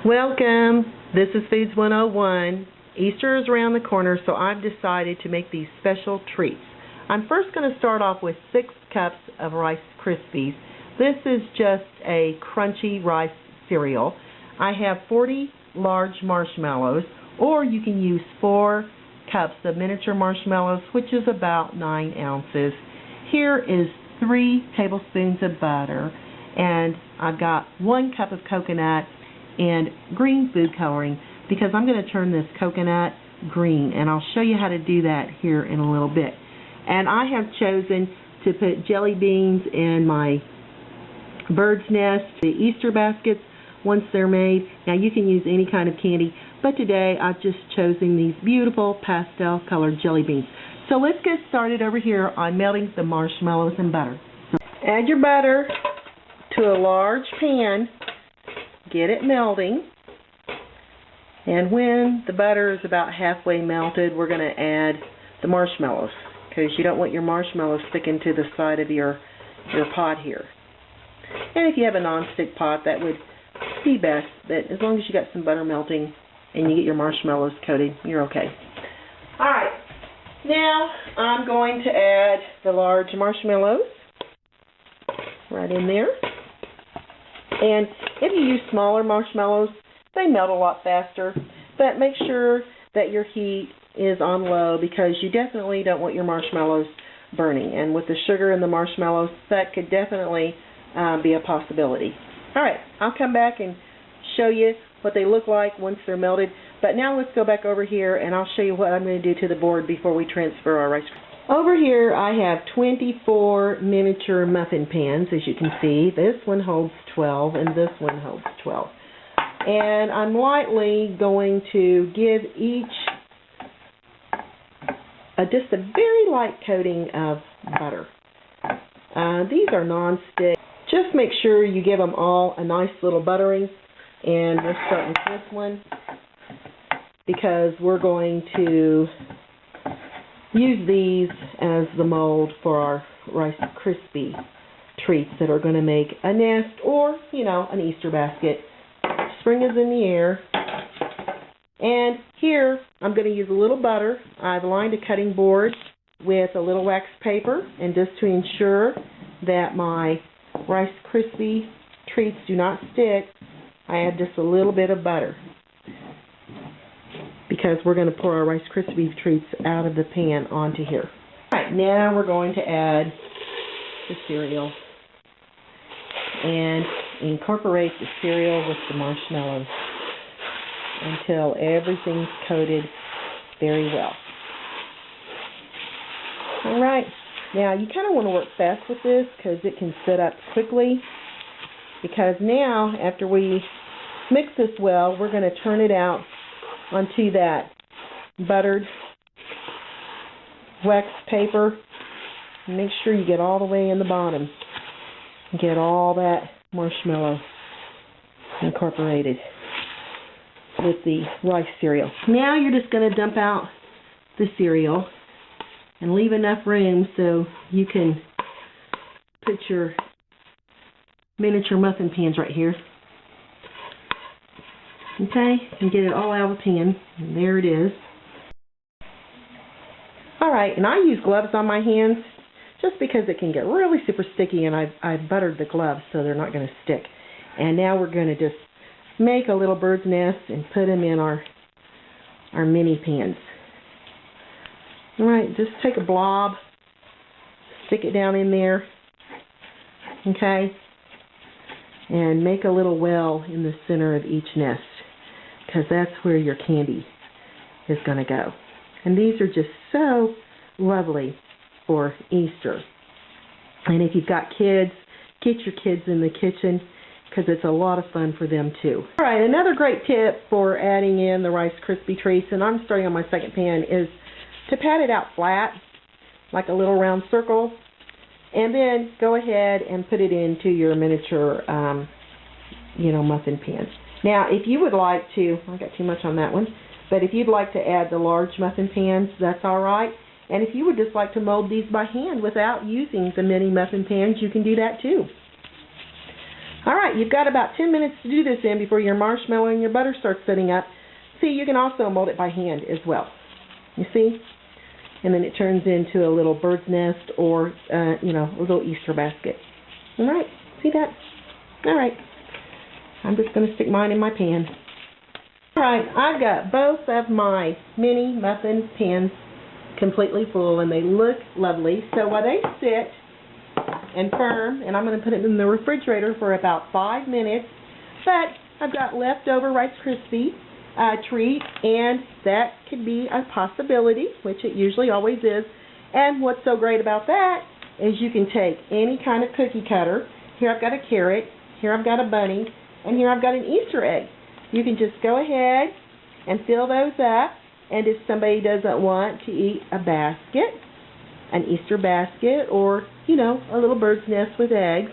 Welcome. This is Foods 101. Easter is around the corner, so I've decided to make these special treats. I'm first going to start off with 6 cups of Rice Krispies. This is just a crunchy rice cereal. I have 40 large marshmallows, or you can use 4 cups of miniature marshmallows, which is about 9 ounces. Here is 3 tablespoons of butter, and I've got 1 cup of coconut and green food coloring because I'm going to turn this coconut green, and I'll show you how to do that here in a little bit. And I have chosen to put jelly beans in my bird's nest, the Easter baskets once they're made. Now you can use any kind of candy, but today I've just chosen these beautiful pastel colored jelly beans. So let's get started over here on melting the marshmallows and butter. So add your butter to a large pan. Get it melting, and when the butter is about halfway melted, we're going to add the marshmallows, because you don't want your marshmallows sticking to the side of your pot here. And if you have a non-stick pot, that would be best, but as long as you got some butter melting and you get your marshmallows coated, you're okay. Alright, now I'm going to add the large marshmallows right in there. And if you use smaller marshmallows, they melt a lot faster. But make sure that your heat is on low, because you definitely don't want your marshmallows burning. And with the sugar in the marshmallows, that could definitely be a possibility. Alright, I'll come back and show you what they look like once they're melted. But now let's go back over here and I'll show you what I'm going to do to the board before we transfer our rice. Over here I have 24 miniature muffin pans, as you can see. This one holds 12 and this one holds 12. And I'm lightly going to give each just a very light coating of butter. These are non-stick. Just make sure you give them all a nice little buttering. And we'll start with this one, because we're going to use these as the mold for our Rice Krispie treats that are going to make a nest or, an Easter basket. Spring is in the air. And here I'm going to use a little butter. I've lined a cutting board with a little wax paper, and just to ensure that my Rice Krispie treats do not stick, I add just a little bit of butter, because we're going to pour our Rice Krispie treats out of the pan onto here. Alright, now we're going to add the cereal and incorporate the cereal with the marshmallows until everything's coated very well. Alright, now you kind of want to work fast with this because it can set up quickly, because now after we mix this well, we're going to turn it out onto that buttered wax paper. Make sure you get all the way in the bottom. Get all that marshmallow incorporated with the rice cereal. Now you're just going to dump out the cereal and leave enough room so you can put your miniature muffin pans right here. Okay, and get it all out of the pan. And there it is. Alright, and I use gloves on my hands just because it can get really super sticky, and I've buttered the gloves so they're not going to stick. And now we're going to just make a little bird's nest and put them in our mini pans. Alright, just take a blob, stick it down in there, okay, and make a little well in the center of each nest, because that's where your candy is going to go. And these are just so lovely for Easter. And if you've got kids, get your kids in the kitchen, because it's a lot of fun for them too. Alright, another great tip for adding in the Rice Krispie treats, and I'm starting on my second pan, is to pat it out flat, like a little round circle, and then go ahead and put it into your miniature muffin pans. Now, if you would like to, I got too much on that one, but if you'd like to add the large muffin pans, that's alright. And if you would just like to mold these by hand without using the mini muffin pans, you can do that too. All right, you've got about 10 minutes to do this in before your marshmallow and your butter starts setting up. See, you can also mold it by hand as well. You see? And then it turns into a little bird's nest or, a little Easter basket. All right, see that? All right, I'm just going to stick mine in my pan. All right, I've got both of my mini muffin pans completely full, and they look lovely. So while they sit and firm, and I'm going to put it in the refrigerator for about 5 minutes, but I've got leftover Rice Krispie treat, and that could be a possibility, which it usually always is. And what's so great about that is you can take any kind of cookie cutter. Here I've got a carrot, here I've got a bunny, and here I've got an Easter egg. You can just go ahead and fill those up, and if somebody doesn't want to eat a basket, an Easter basket, or, a little bird's nest with eggs,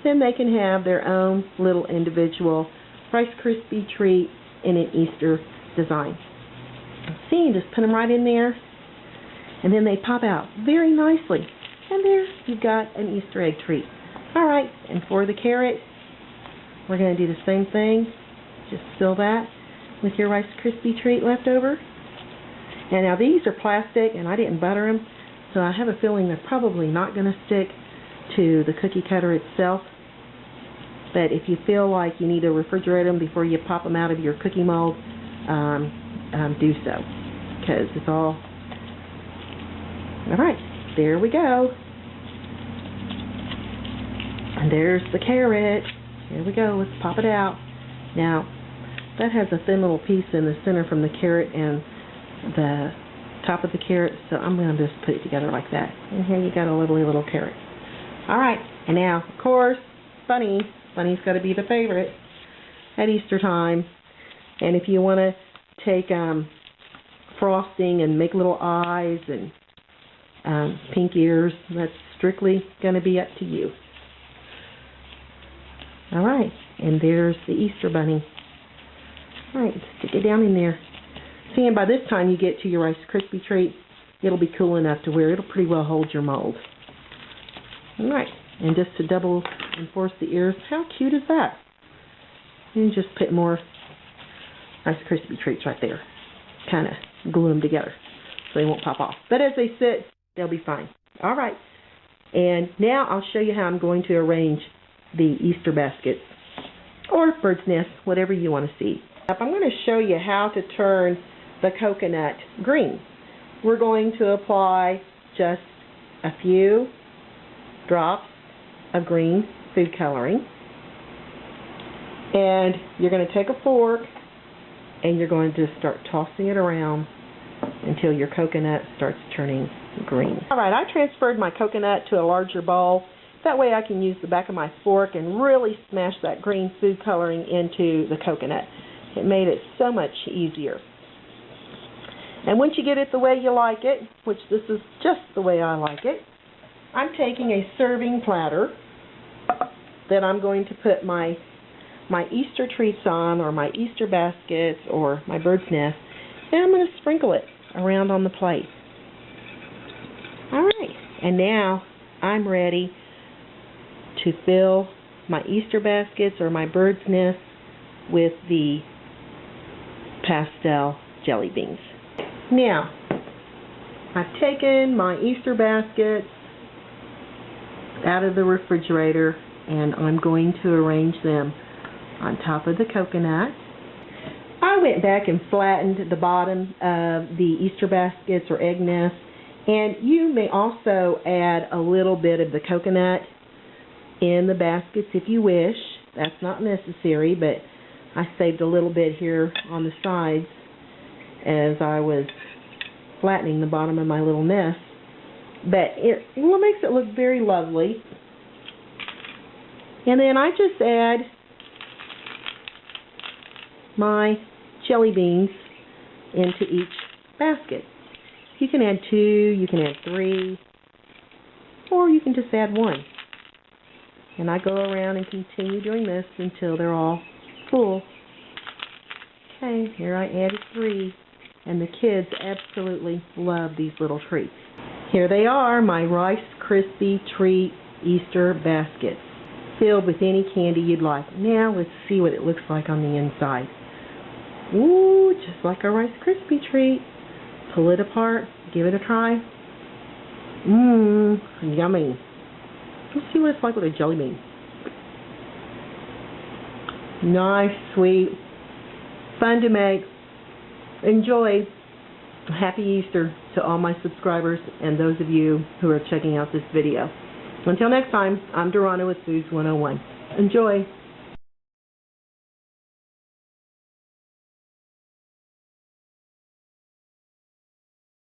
then they can have their own little individual Rice Krispie treat in an Easter design. See, you just put them right in there, and then they pop out very nicely. And there you've got an Easter egg treat. All right, and for the carrot, we're going to do the same thing. Just fill that with your Rice Krispie treat left over. And now these are plastic, and I didn't butter them, so I have a feeling they're probably not going to stick to the cookie cutter itself. But if you feel like you need to refrigerate them before you pop them out of your cookie mold, do so, because it's all right. There we go. And there's the carrot. Here we go. Let's pop it out. Now, that has a thin little piece in the center from the carrot and the top of the carrot, so I'm going to just put it together like that. And here you got a lovely little carrot. All right, and now, of course, Bunny. Bunny's got to be the favorite at Easter time. And if you want to take frosting and make little eyes and pink ears, that's strictly going to be up to you. All right, and there's the Easter bunny. All right, stick it down in there. See, and by this time you get to your Rice Krispie treat, it'll be cool enough to where it'll pretty well hold your mold. All right, and just to double enforce the ears, how cute is that? And just put more Rice Krispie treats right there. Kind of glue them together so they won't pop off. But as they sit, they'll be fine. All right, and now I'll show you how I'm going to arrange the Easter baskets or bird's nest, whatever you want to see. I'm going to show you how to turn the coconut green. We're going to apply just a few drops of green food coloring, and you're going to take a fork and you're going to start tossing it around until your coconut starts turning green. Alright, I transferred my coconut to a larger bowl. That way I can use the back of my fork and really smash that green food coloring into the coconut. It made it so much easier. And once you get it the way you like it, which this is just the way I like it, I'm taking a serving platter that I'm going to put my Easter treats on, or my Easter baskets, or my bird's nest, and I'm going to sprinkle it around on the plate. Alright, and now I'm ready to fill my Easter baskets or my bird's nest with the pastel jelly beans. Now, I've taken my Easter baskets out of the refrigerator, and I'm going to arrange them on top of the coconut. I went back and flattened the bottom of the Easter baskets or egg nests, and you may also add a little bit of the coconut in the baskets if you wish. That's not necessary, but I saved a little bit here on the sides as I was flattening the bottom of my little nest. But it makes it look very lovely. And then I just add my jelly beans into each basket. You can add 2, you can add 3, or you can just add 1. And I go around and continue doing this until they're all full. Okay, here I added 3, and the kids absolutely love these little treats. Here they are, my Rice Krispie treat Easter baskets. filled with any candy you'd like. Now let's see what it looks like on the inside. Ooh, just like a Rice Krispie treat. Pull it apart, give it a try. Mmm, yummy. Let's see what it's like with a jelly bean. Nice, sweet, fun to make. Enjoy. Happy Easter to all my subscribers and those of you who are checking out this video. Until next time, I'm Dorana with Foods 101. Enjoy.